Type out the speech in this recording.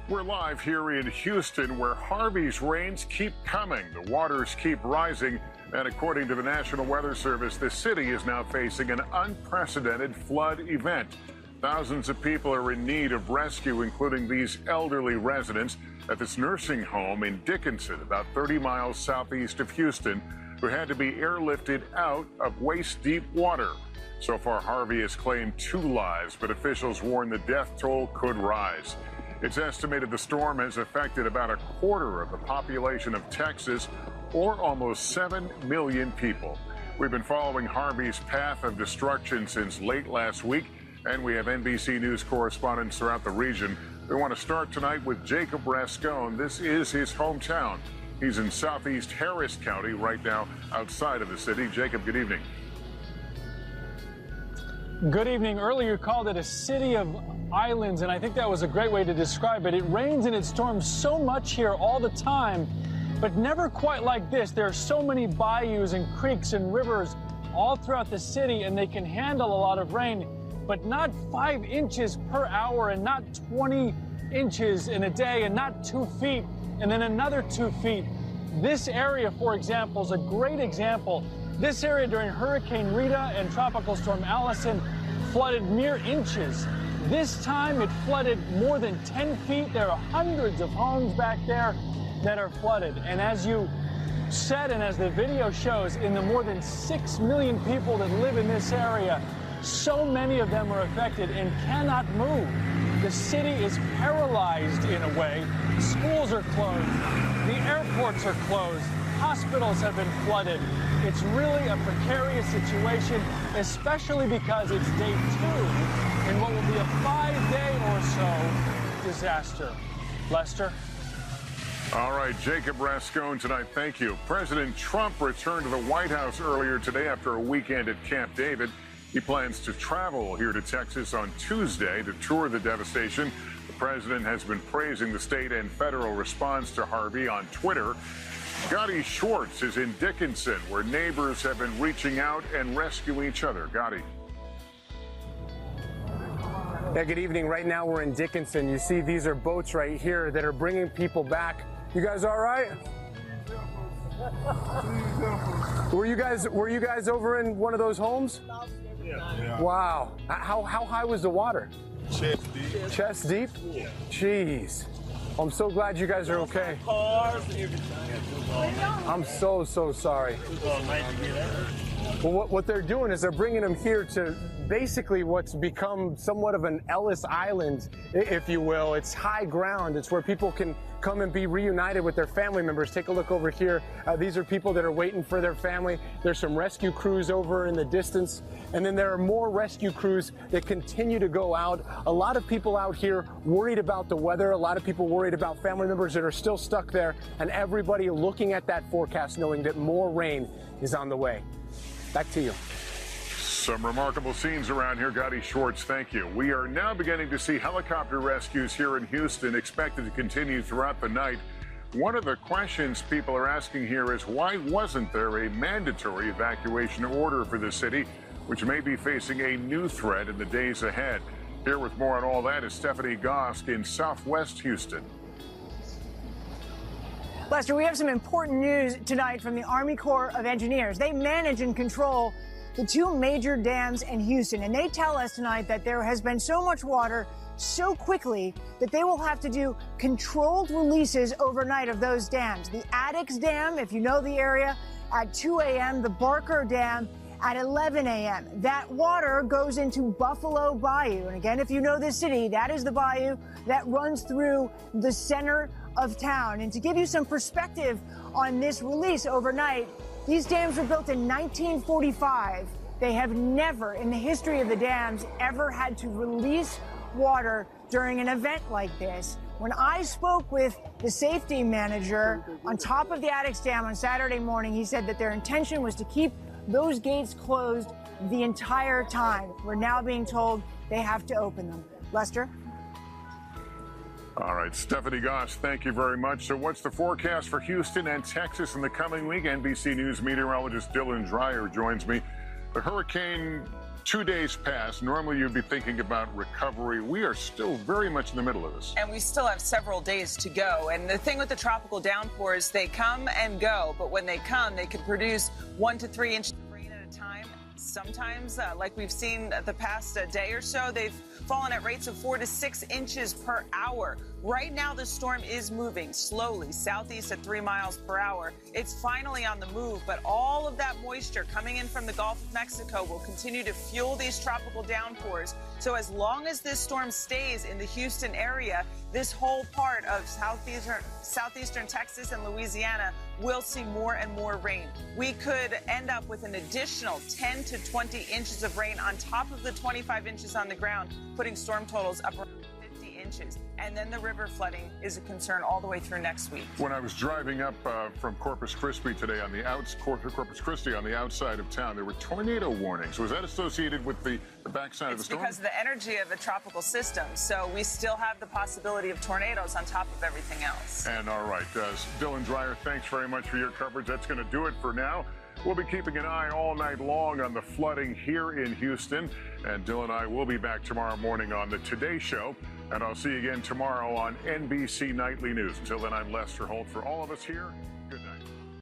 We're live here in Houston, where Harvey's rains keep coming. The waters keep rising, and according to the National Weather Service, the city is now facing an unprecedented flood event. Thousands of people are in need of rescue, including these elderly residents at this nursing home in Dickinson, about 30 miles southeast of Houston, who had to be airlifted out of waist-deep water. So far, Harvey has claimed 2 lives, but officials warn the death toll could rise. It's estimated the storm has affected about a quarter of the population of Texas, or almost 7 million people. We've been following Harvey's path of destruction since late last week, and we have NBC News correspondents throughout the region. We want to start tonight with Jacob Rascone. This is his hometown. He's in southeast Harris County right now, outside of the city. Jacob, good evening. Good evening. Earlier you called it a city of islands, and I think that was a great way to describe it. It rains and it storms so much here all the time, but never quite like this. There are so many bayous and creeks and rivers all throughout the city, and they can handle a lot of rain, but not 5 inches per hour, and not 20 inches in a day, and not 2 feet, and then another 2 feet. This area, for example, is a great example. This area during Hurricane Rita and Tropical Storm Allison flooded mere inches. This time it flooded more than 10 feet. There are hundreds of homes back there that are flooded. And as you said, and as the video shows, in the more than 6 million people that live in this area, so many of them are affected and cannot move. The city is paralyzed in a way. Schools are closed. The airports are closed. Hospitals have been flooded. It's really a precarious situation, especially because it's day 2 in what will be a 5-day or so disaster. Lester? All right, Jacob Rascone tonight, thank you. President Trump returned to the White House earlier today after a weekend at Camp David. He plans to travel here to Texas on Tuesday to tour the devastation. The president has been praising the state and federal response to Harvey on Twitter. Gotti Schwartz is in Dickinson, where neighbors have been reaching out and rescuing each other. Gotti. Yeah, good evening. Right now we're in Dickinson. You see these are boats right here that are bringing people back. You guys all right? Were you guys over in one of those homes? Yeah. Wow. How high was the water? Chest deep. Chest deep? Yeah. Jeez. I'm so glad you guys are okay. Cars, everything. I'm so sorry. Well, what they're doing is they're bringing them here to basically what's become somewhat of an Ellis Island, if you will. It's high ground. It's where people can come and be reunited with their family members. Take a look over here. These are people that are waiting for their family. There's some rescue crews over in the distance. And then there are more rescue crews that continue to go out. A lot of people out here worried about the weather. A lot of people worried about family members that are still stuck there. And everybody looking at that forecast knowing that more rain is on the way. Back to you. Some remarkable scenes around here. Gotti Schwartz, thank you. We are now beginning to see helicopter rescues here in Houston, expected to continue throughout the night. One of the questions people are asking here is, why wasn't there a mandatory evacuation order for the city, which may be facing a new threat in the days ahead? Here with more on all that is Stephanie Gosk in southwest Houston. Lester, we have some important news tonight from the Army Corps of Engineers. They manage and control the 2 major dams in Houston, and they tell us tonight that there has been so much water so quickly that they will have to do controlled releases overnight of those dams. The Addicks Dam, if you know the area, at 2 a.m., the Barker Dam at 11 a.m. That water goes into Buffalo Bayou. And again, if you know this city, that is the bayou that runs through the center of town. And to give you some perspective on this release overnight, these dams were built in 1945. They have never, in the history of the dams, ever had to release water during an event like this. When I spoke with the safety manager on top of the Addicks Dam on Saturday morning, he said that their intention was to keep those gates closed the entire time. We're now being told they have to open them. Lester? All right, Stephanie Goss, thank you very much. So what's the forecast for Houston and Texas in the coming week? NBC News meteorologist Dylan Dreyer joins me. The hurricane 2 days past. Normally you'd be thinking about recovery. We are still very much in the middle of this. And we still have several days to go. And the thing with the tropical downpours, they come and go. But when they come, they can produce 1 to 3 inches of rain at a time. Sometimes, like we've seen the past day or so, they've fallen at rates of 4 to 6 inches per hour. Right now, the storm is moving slowly southeast at 3 miles per hour. It's finally on the move, but all of that moisture coming in from the Gulf of Mexico will continue to fuel these tropical downpours. So as long as this storm stays in the Houston area, this whole part of southeastern Texas and Louisiana will see more and more rain. We could end up with an additional 10 to 20 inches of rain on top of the 25 inches on the ground, putting storm totals up around 50 inches. And then the river flooding is a concern all the way through next week. When I was driving up from Corpus Christi today on the Corpus Christi on the outside of town, there were tornado warnings. Was that associated with the backside of the storm? It's because of the energy of the tropical system. So we still have the possibility of tornadoes on top of everything else. And all right, Dylan Dreyer, thanks very much for your coverage. That's going to do it for now. We'll be keeping an eye all night long on the flooding here in Houston. And Dylan and I will be back tomorrow morning on the Today Show. And I'll see you again tomorrow on NBC Nightly News. Until then, I'm Lester Holt. For all of us here